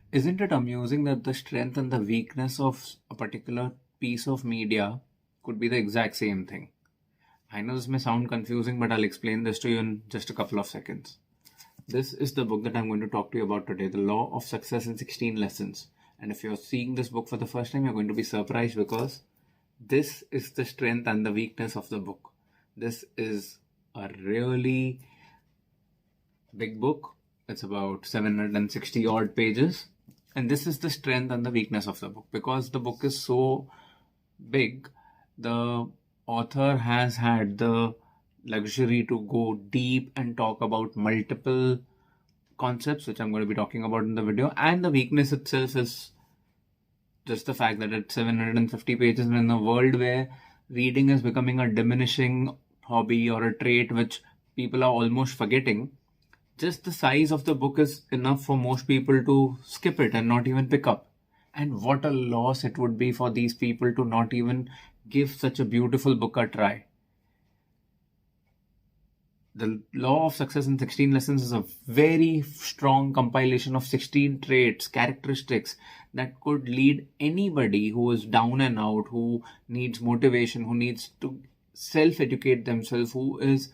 Isn't it amusing that the strength and the weakness of a particular piece of media could be the exact same thing? I know this may sound confusing, but I'll explain this to you in just a couple of seconds. This is the book that I'm going to talk to you about today, The Law of Success in 16 Lessons. And if you're seeing this book for the first time, you're going to be surprised because this is the strength and the weakness of the book. This is a really big book. It's about 760 odd pages. And this is the strength and the weakness of the book. Because the book is so big, the author has had the luxury to go deep and talk about multiple concepts, which I'm going to be talking about in the video. And the weakness itself is just the fact that it's 750 pages, and in a world where reading is becoming a diminishing hobby or a trait which people are almost forgetting, just the size of the book is enough for most people to skip it and not even pick up. And what a loss it would be for these people to not even give such a beautiful book a try. The Law of Success in 16 Lessons is a very strong compilation of 16 traits, characteristics that could lead anybody who is down and out, who needs motivation, who needs to self-educate themselves, who is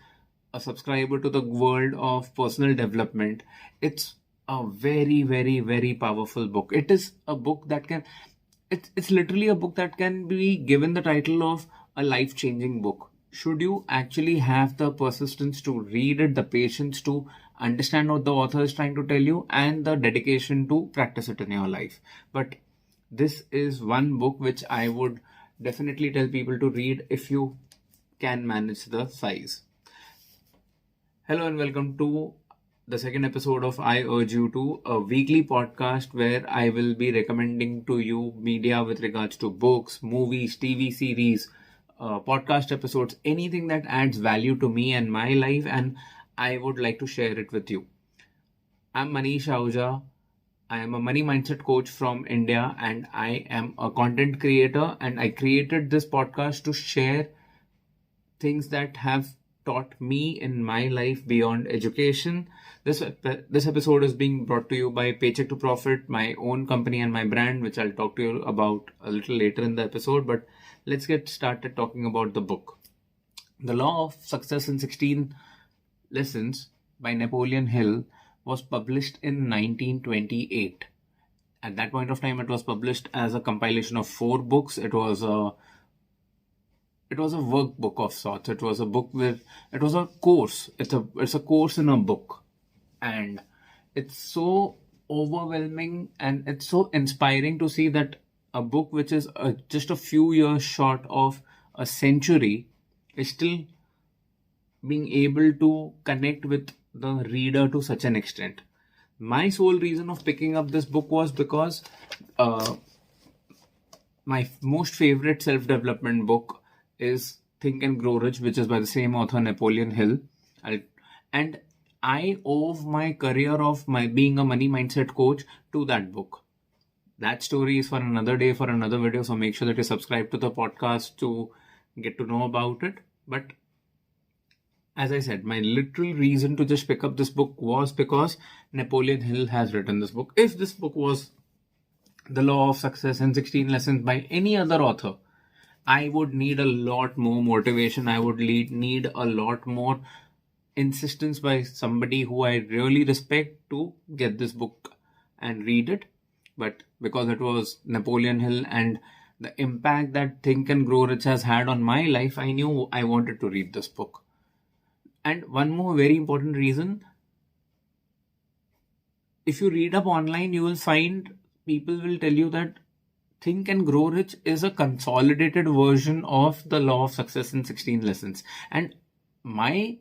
a subscriber to the world of personal development. It's a very, very, very powerful book. It is a book that can, it's literally a book that can be given the title of a life-changing book. Should you actually have the persistence to read it, the patience to understand what the author is trying to tell you, and the dedication to practice it in your life. But this is one book which I would definitely tell people to read if you can manage the size. Hello and welcome to the second episode of I Urge You To, a weekly podcast where I will be recommending to you media with regards to books, movies, TV series, podcast episodes, anything that adds value to me and my life, and I would like to share it with you. I'm Manish Ahuja. I am a money mindset coach from India, and I am a content creator, and I created this podcast to share things that have taught me in my life beyond education. This episode is being brought to you by Paycheck to Profit, my own company and my brand, which I'll talk to you about a little later in the episode. But let's get started talking about the book. The Law of Success in 16 Lessons by Napoleon Hill was published in 1928. At that point of time, it was published as a compilation of 4 books. It was a workbook of sorts. It was a book it was a course. It's a course in a book. And it's so overwhelming and it's so inspiring to see that a book which is just a few years short of a century is still being able to connect with the reader to such an extent. My sole reason of picking up this book was because my most favorite self-development book is Think and Grow Rich, which is by the same author, Napoleon Hill. And I owe my career of my being a money mindset coach to that book. That story is for another day, for another video. So make sure that you subscribe to the podcast to get to know about it. But as I said, my literal reason to just pick up this book was because Napoleon Hill has written this book. If this book was The Law of Success in 16 Lessons by any other author, I would need a lot more motivation. I would need a lot more insistence by somebody who I really respect to get this book and read it. But because it was Napoleon Hill and the impact that Think and Grow Rich has had on my life, I knew I wanted to read this book. And one more very important reason, if you read up online, you will find people will tell you that Think and Grow Rich is a consolidated version of The Law of Success in 16 Lessons. And my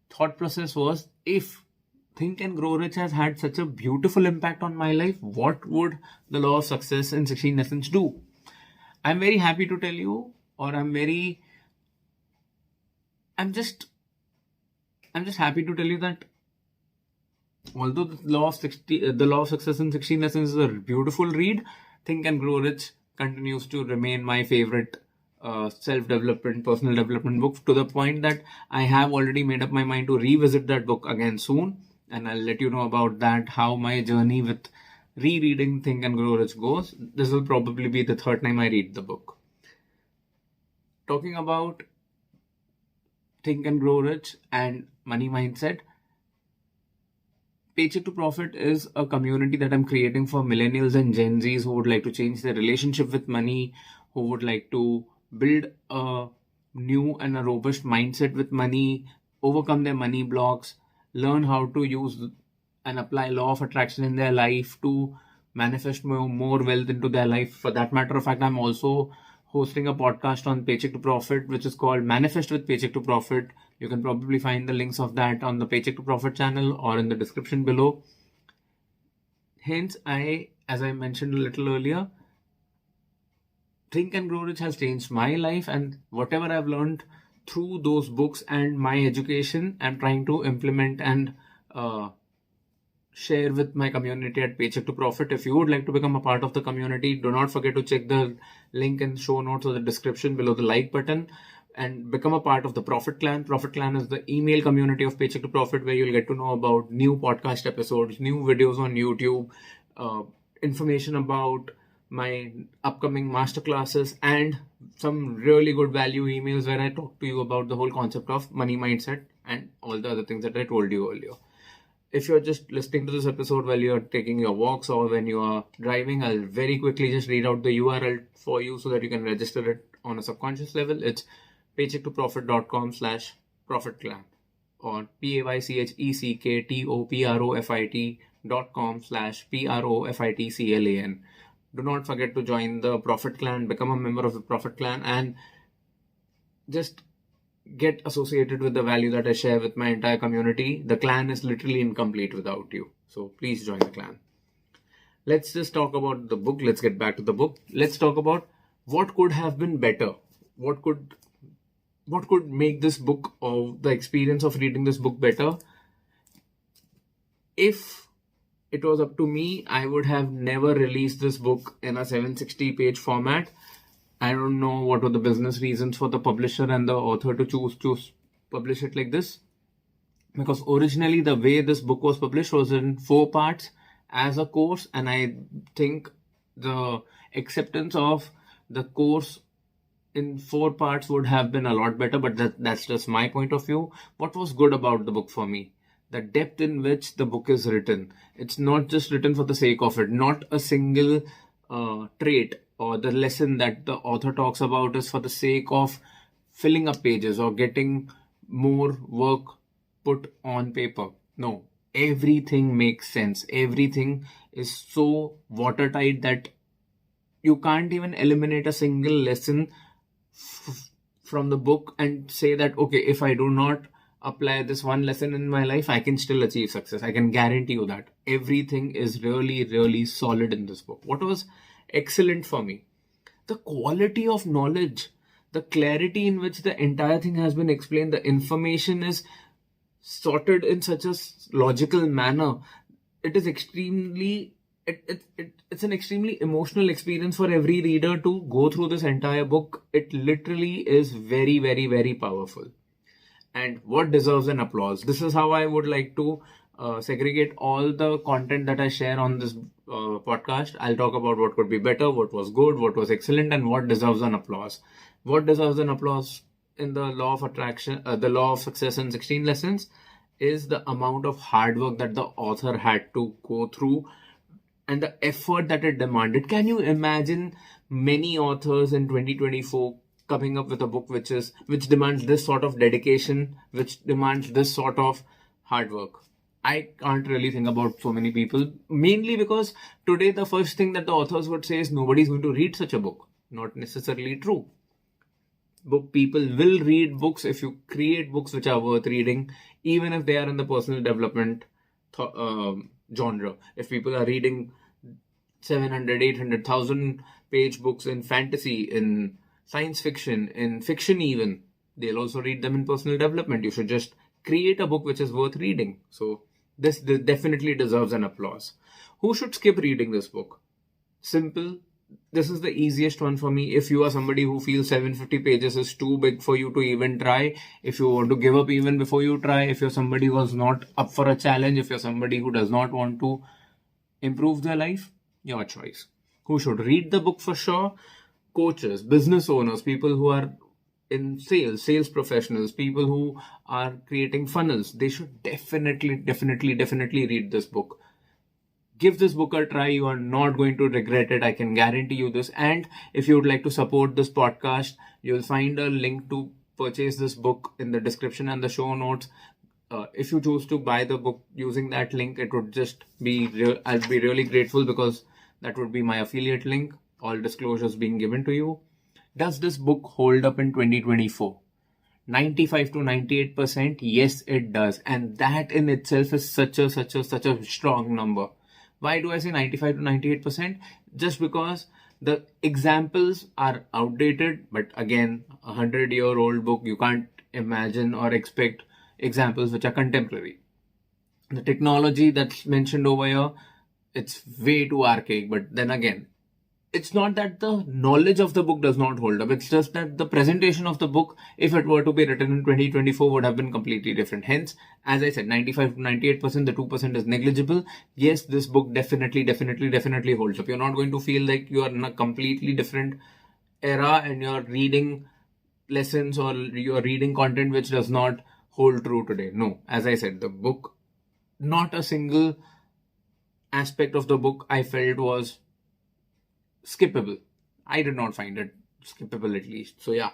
thought process was, if Think and Grow Rich has had such a beautiful impact on my life, what would The Law of Success in 16 Lessons do? I'm very happy to tell you, or I'm just happy to tell you that although The Law of Success in 16 Lessons is a beautiful read, Think and Grow Rich continues to remain my favorite self-development, personal development book, to the point that I have already made up my mind to revisit that book again soon. And I'll let you know about that, how my journey with rereading Think and Grow Rich goes, this will probably be the third time I read the book. Talking about Think and Grow Rich and money mindset, Paycheck to Profit is a community that I'm creating for millennials and Gen Zs who would like to change their relationship with money, who would like to build a new and a robust mindset with money, overcome their money blocks, learn how to use and apply law of attraction in their life to manifest more wealth into their life. For that matter of fact, I'm also hosting a podcast on Paycheck to Profit, which is called Manifest with Paycheck to Profit. You can probably find the links of that on the Paycheck to Profit channel or in the description below. Hence, as I mentioned a little earlier, Think and Grow Rich has changed my life, and whatever I've learned through those books and my education, I'm trying to implement and share with my community at Paycheck to Profit. If you would like to become a part of the community, do not forget to check the link in show notes or the description below the like button and become a part of the Profit Clan. Profit Clan is the email community of Paycheck to Profit where you'll get to know about new podcast episodes, new videos on YouTube, information about my upcoming masterclasses, and some really good value emails where I talk to you about the whole concept of money mindset and all the other things that I told you earlier. If you're just listening to this episode while you're taking your walks or when you are driving, I'll very quickly just read out the URL for you so that you can register it on a subconscious level. It's paychecktопроfit.com/profitclan or paychecktопроfit.com/profitclan. Do not forget to join the Profit Clan, become a member of the Profit Clan, and just get associated with the value that I share with my entire community. The clan is literally incomplete without you. So please join the clan. Let's just talk about the book. Let's get back to the book. Let's talk about what could have been better. What could make this book or the experience of reading this book better? If it was up to me, I would have never released this book in a 760 page format. I don't know what were the business reasons for the publisher and the author to choose to publish it like this. Because originally the way this book was published was in 4 parts as a course, and I think the acceptance of the course in 4 parts would have been a lot better, but that's just my point of view. What was good about the book for me? The depth in which the book is written. It's not just written for the sake of it. Not a single trait or the lesson that the author talks about is for the sake of filling up pages or getting more work put on paper. No, everything makes sense. Everything is so watertight that you can't even eliminate a single lesson from the book and say that, okay, if I do not apply this one lesson in my life, I can still achieve success. I can guarantee you that. Everything is really, really solid in this book. What was excellent for me? The quality of knowledge, the clarity in which the entire thing has been explained, the information is sorted in such a logical manner. It is extremely, it's an extremely emotional experience for every reader to go through this entire book. It literally is very, very, very powerful. And what deserves an applause? This is how I would like to segregate all the content that I share on this podcast. I'll talk about what could be better, what was good, what was excellent, and what deserves an applause. What deserves an applause in the law of attraction, the law of success in 16 lessons, is the amount of hard work that the author had to go through and the effort that it demanded. Can you imagine many authors in 2024 coming up with a book which demands this sort of dedication, which demands this sort of hard work? I can't really think about so many people, mainly because today the first thing that the authors would say is nobody's going to read such a book. Not necessarily true. People will read books if you create books which are worth reading, even if they are in the personal development genre. If people are reading 700, 800,000 page books in fantasy, in science fiction, in fiction even, they'll also read them in personal development. You should just create a book which is worth reading. So this definitely deserves an applause. Who should skip reading this book? Simple. This is the easiest one for me. If you are somebody who feels 750 pages is too big for you to even try, if you want to give up even before you try, if you're somebody who is not up for a challenge, if you're somebody who does not want to improve their life? Your choice. Who should read the book for sure? Coaches, business owners, people who are in sales professionals, people who are creating funnels. They should definitely read this book. Give this book a try. You are not going to regret it. I can guarantee you this. And if you would like to support this podcast, you'll find a link to purchase this book in the description and the show notes. If you choose to buy the book using that link, it would just be I'd be really grateful, because that would be my affiliate link. All disclosures being given to you. Does this book hold up in 2024? 95 to 98%? Yes, it does. And that in itself is such a strong number. Why do I say 95 to 98%? Just because the examples are outdated, but again, 100-year-old book, you can't imagine or expect examples which are contemporary. The technology that's mentioned over here, it's way too archaic, but then again, it's not that the knowledge of the book does not hold up. It's just that the presentation of the book, if it were to be written in 2024, would have been completely different. Hence, as I said, 95 to 98%, the 2% is negligible. Yes, this book definitely holds up. You're not going to feel like you are in a completely different era and you're reading lessons or you're reading content which does not hold true today. No, as I said, the book, not a single aspect of the book I felt was skippable. I did not find it skippable, at least. So yeah,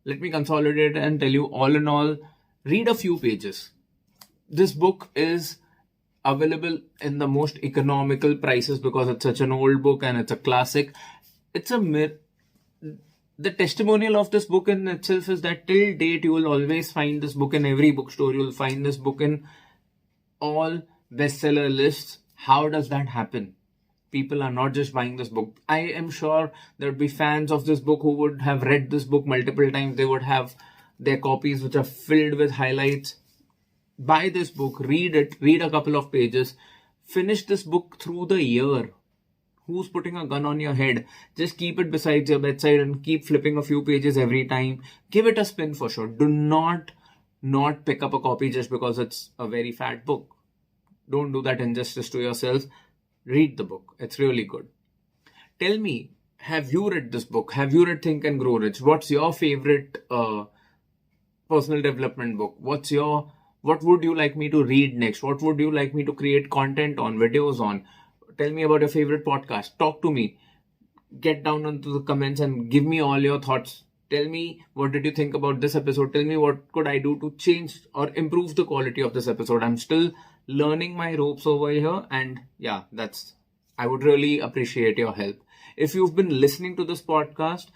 let me consolidate and tell you, all in all, read a few pages. This book is available in the most economical prices because it's such an old book and it's a classic. The testimonial of this book in itself is that till date you will always find this book in every bookstore. You will find this book in all bestseller lists. How does that happen? People are not just buying this book. I am sure there would be fans of this book who would have read this book multiple times. They would have their copies which are filled with highlights. Buy this book, read it, read a couple of pages, finish this book through the year. Who's putting a gun on your head? Just keep it beside your bedside and keep flipping a few pages every time. Give it a spin for sure. Do not pick up a copy just because it's a very fat book. Don't do that injustice to yourself. Read the book. It's really good. Tell me, have you read this book? Have you read Think and Grow Rich? What's your favorite personal development book? What would you like me to read next? What would you like me to create content on, videos on? Tell me about your favorite podcast. Talk to me. Get down into the comments and give me all your thoughts. Tell me, what did you think about this episode? Tell me, what could I do to change or improve the quality of this episode? I'm still learning my ropes over here, and yeah, I would really appreciate your help. If you've been listening to this podcast,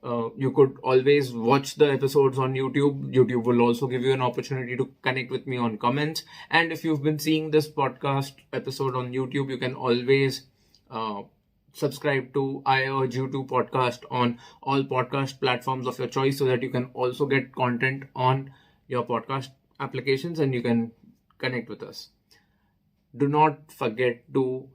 you could always watch the episodes on YouTube. YouTube will also give you an opportunity to connect with me on comments. And if you've been seeing this podcast episode on YouTube, you can always subscribe to I Urge You To podcast on all podcast platforms of your choice, so that you can also get content on your podcast applications and you can connect with us. Do not forget to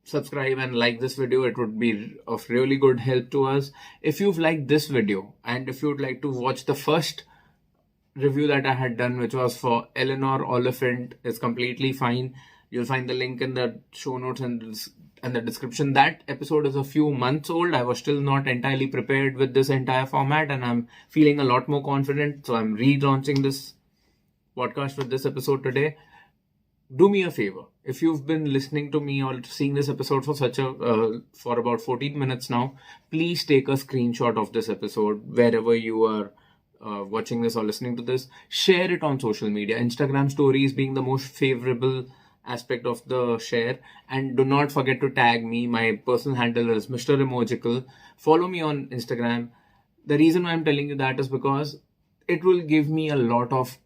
subscribe and like this video. It would be of really good help to us. If you've liked this video and if you would like to watch the first review that I had done, which was for Eleanor Oliphant, is completely fine. You'll find the link in the show notes and the description. That episode is a few months old. I was still not entirely prepared with this entire format, and I'm feeling a lot more confident. So I'm relaunching this podcast with this episode today. Do me a favor. If you've been listening to me or seeing this episode for about 14 minutes now, please take a screenshot of this episode wherever you are watching this or listening to this. Share it on social media. Instagram stories being the most favorable aspect of the share. And do not forget to tag me. My personal handle is Mr. Emojical. Follow me on Instagram. The reason why I'm telling you that is because it will give me a lot of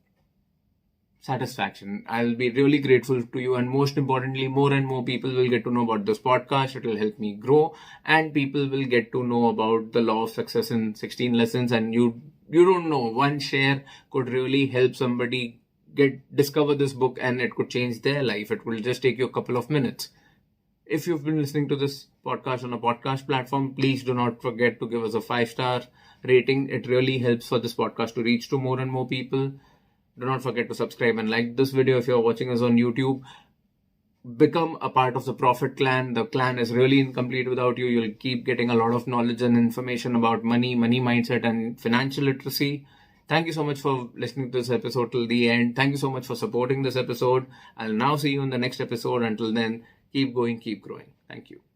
satisfaction. I'll be really grateful to you, and most importantly, more and more people will get to know about this podcast. It will help me grow, and people will get to know about the law of success in 16 lessons. And you don't know, one share could really help somebody discover this book, and it could change their life. It will just take you a couple of minutes. If you've been listening to this podcast on a podcast platform, please do not forget to give us a 5-star rating. It really helps for this podcast to reach to more and more people. Do not forget to subscribe and like this video if you're watching us on YouTube. become a part of the Profit Clan. The clan is really incomplete without you. You'll keep getting a lot of knowledge and information about money mindset, and financial literacy. Thank you so much for listening to this episode till the end. Thank you so much for supporting this episode. I'll now see you in the next episode. Until then, keep going, keep growing. Thank you.